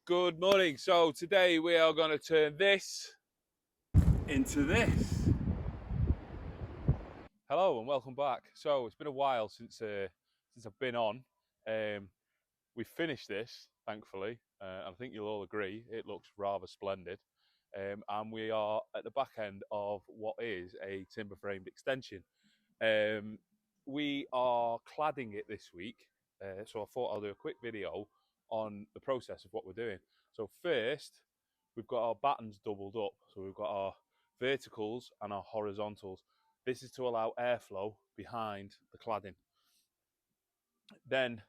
Good morning. So today we are going to turn this into this. Hello and welcome back. So it's been a while since I've been on. We finished this, thankfully. I think you'll all agree it looks rather splendid. And we are at the back end of what is a timber framed extension. We are cladding it this week, so I thought I'll do a quick video on the process of what we're doing. So first, we've got our battens doubled up. So we've got our verticals and our horizontals. This is to allow airflow behind the cladding. Then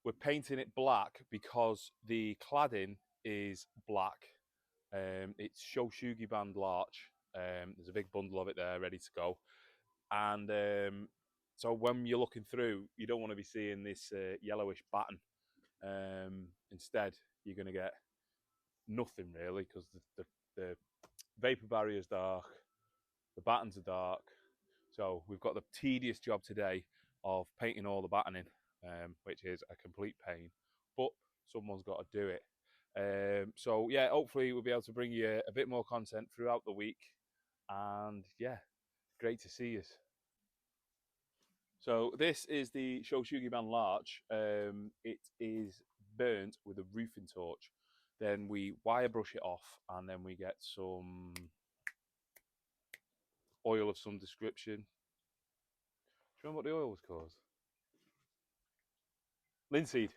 we're painting it black because the cladding is black. It's sugi band larch. There's a big bundle of it there ready to go. And so when you're looking through, you don't want to be seeing this yellowish batten. Instead, you're going to get nothing really because the vapor barrier is dark, the battens are dark. So we've got the tedious job today of painting all the battening, which is a complete pain, but someone's got to do it. So yeah, hopefully we'll be able to bring you a bit more content throughout the week. And yeah, great to see you. So this is the Shou band larch. It is burnt with a roofing torch. Then we wire brush it off, and then we get some oil of some description. Do you remember what the oil was called? Linseed.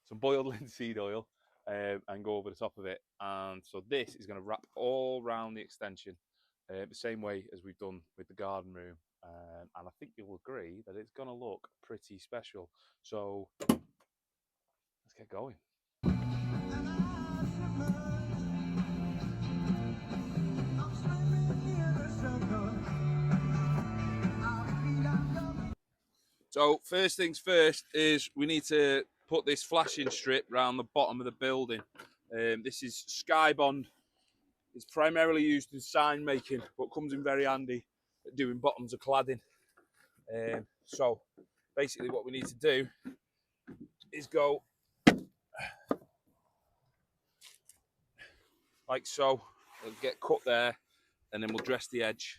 Some boiled linseed oil, and go over the top of it. And so this is going to wrap all around the extension, the same way as we've done with the garden room. And I think you'll agree that it's going to look pretty special. So let's get going. So first things first is we need to put this flashing strip around the bottom of the building. This is Sky Bond. It's primarily used in sign making, but comes in very handy at doing bottoms of cladding. So basically what we need to do is go like so. It'll get cut there, and then we'll dress the edge.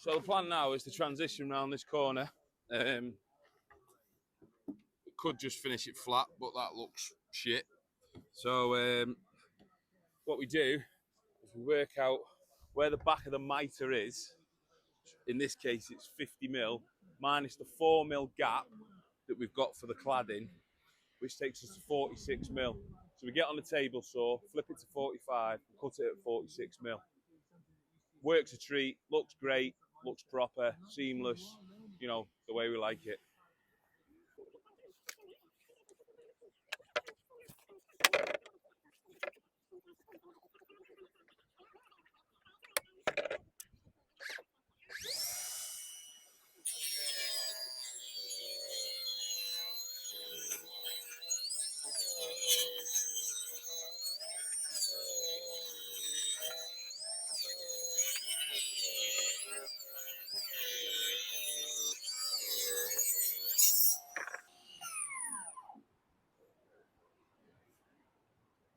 So the plan now is to transition around this corner. We could just finish it flat, but that looks shit. So what we do is we work out where the back of the mitre is. In this case, it's 50 mil minus the 4 mil gap that we've got for the cladding, which takes us to 46 mil. So we get on the table saw, flip it to 45, cut it at 46 mil. Works a treat, looks great, looks proper, seamless, you know, the way we like it.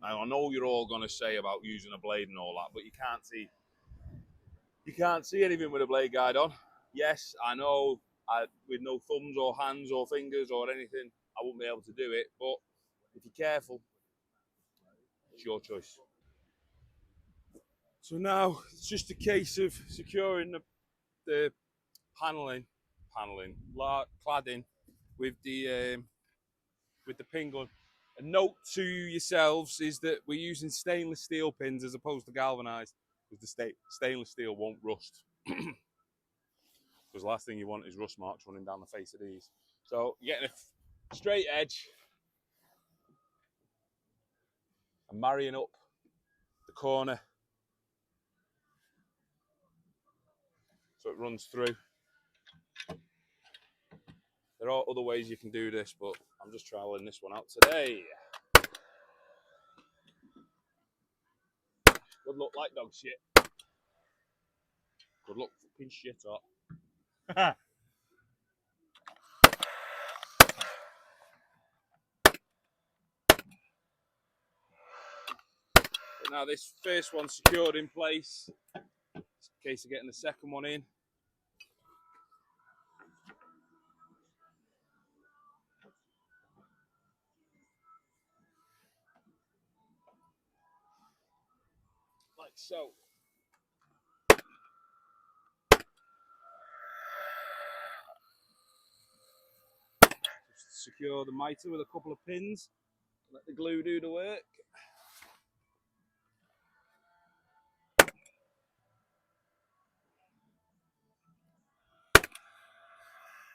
Now, I know you're all going to say about using a blade and all that, but you can't see anything with a blade guide on. Yes, I know with no thumbs or hands or fingers or anything, I won't be able to do it, but if you're careful, it's your choice. So now it's just a case of securing the cladding with the pin gun. A note to yourselves is that we're using stainless steel pins as opposed to galvanized, because the stainless steel won't rust. Because the last thing you want is rust marks running down the face of these. So you're getting a straight edge and marrying up the corner so it runs through. There are other ways you can do this, but I'm just trialing this one out today. Good luck, like dog shit. Good luck, fucking shit up. Now this first one's secured in place. It's a case of getting the second one in. Like so. Just secure the mitre with a couple of pins. Let the glue do the work.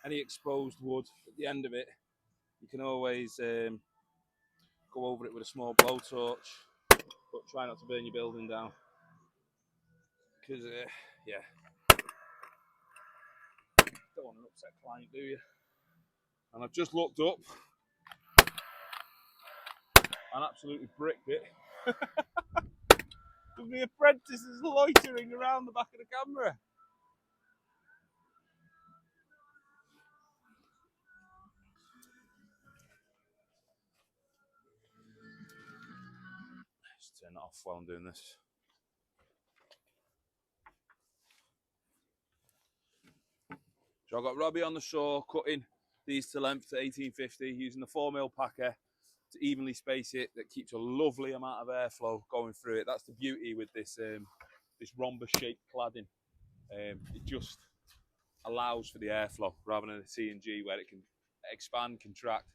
Any exposed wood at the end of it, you can always go over it with a small blowtorch, but try not to burn your building down. Because, yeah, don't want an upset client, do you? And I've just looked up and absolutely bricked it. With the apprentices loitering around the back of the camera. Just turn it off while I'm doing this. So I've got Robbie on the saw cutting these to length to 1850 using the 4mm packer to evenly space it. That keeps a lovely amount of airflow going through it. That's the beauty with this this rhombus shaped cladding. It just allows for the airflow rather than a C&G where it can expand, contract,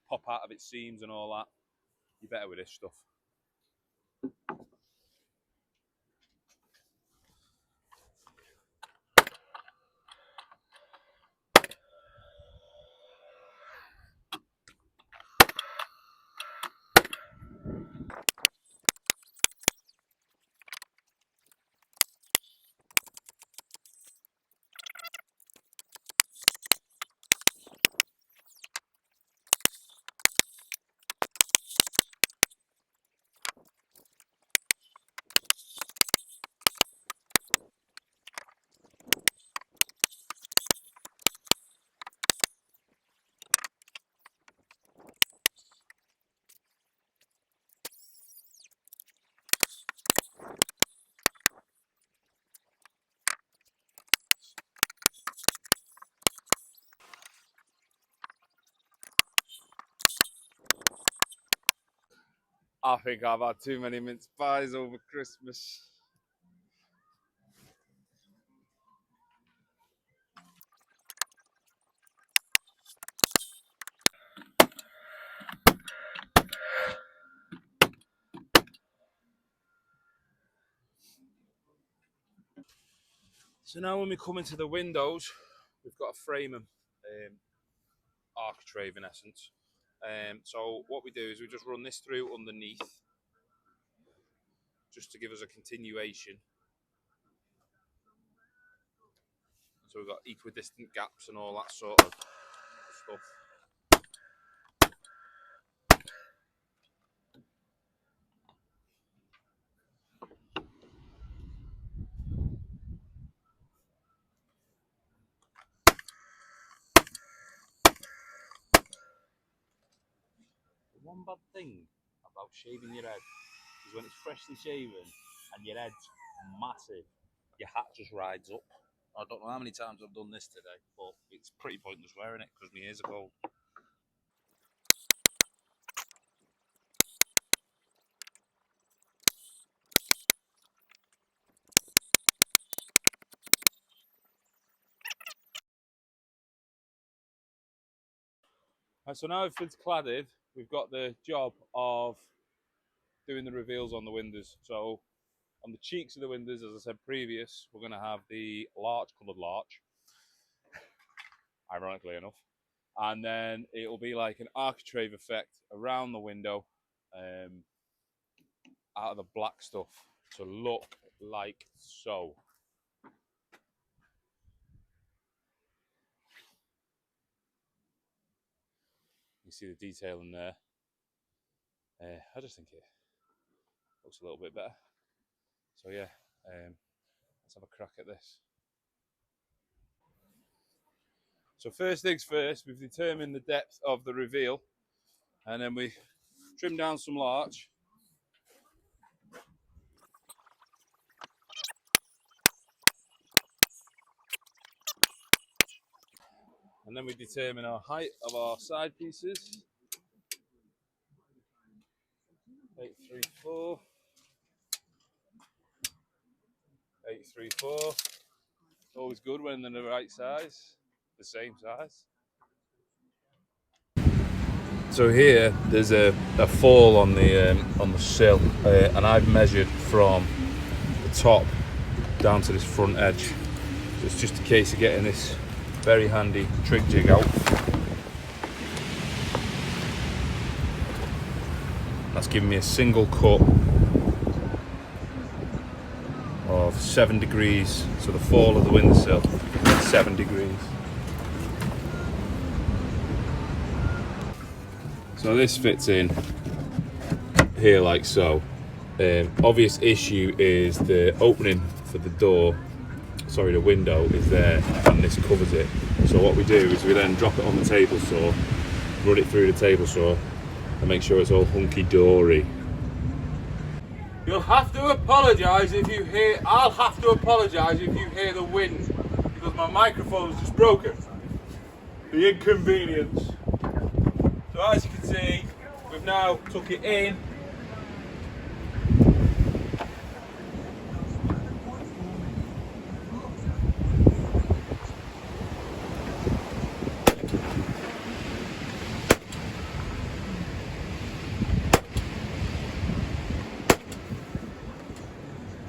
pop out of its seams and all that. You're better with this stuff. I think I've had too many mince pies over Christmas. So now when we come into the windows, we've got to frame them architrave in essence. So what we do is we just run this through underneath just to give us a continuation. So we've got equidistant gaps and all that sort of stuff. The one bad thing about shaving your head is when it's freshly shaven and your head's massive, your hat just rides up. I don't know how many times I've done this today, but it's pretty pointless wearing it because my ears are cold. Right, so now it's cladded, we've got the job of doing the reveals on the windows. So on the cheeks of the windows, as I said previous, we're going to have the larch, coloured larch, ironically enough. And then it'll be like an architrave effect around the window out of the black stuff to look like so. can see the detail in there. I just think it looks a little bit better. So yeah, let's have a crack at this. So first things first, we've determined the depth of the reveal, and then we trim down some larch. And then we determine our height of our side pieces. 834. 834. Always good when they're the right size, the same size. So here there's a fall on the sill, and I've measured from the top down to this front edge. So it's just a case of getting this very handy trig jig out. That's giving me a single cut of 7 degrees. So the fall of the windowsill is 7 degrees. So this fits in here like so. Obvious issue is the opening for the door, sorry, the window is there and this covers it. So what we do is we then drop it on the table saw, run it through the table saw and make sure it's all hunky-dory. You'll have to apologise if you hear, I'll have to apologise if you hear the wind because my microphone's just broken. The inconvenience. So as you can see, we've now tuck it in.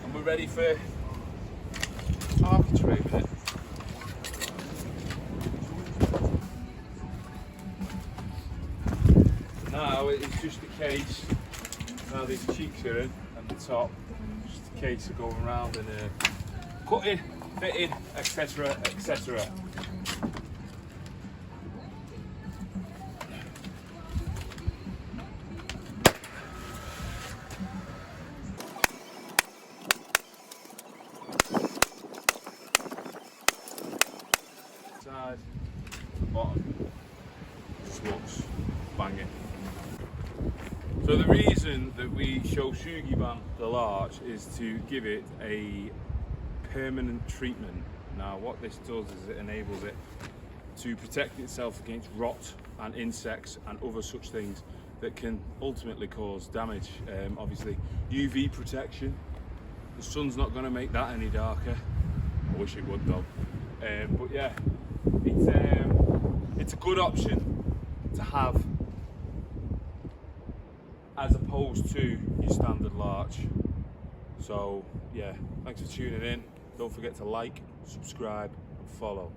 And we're ready for architrave with it. Now it's just a case, now these cheeks are in and the top, just a case of going around and cutting, fitting, etc, etc. Side, bottom, just looks banging. So the reason that we show sugi the larch is to give it a permanent treatment. Now what this does is it enables it to protect itself against rot and insects and other such things that can ultimately cause damage. Obviously UV protection, the sun's not going to make that any darker. I wish it would though. But yeah, it's a good option to have as opposed to your standard larch. So yeah, thanks for tuning in. Don't forget to like, subscribe and follow.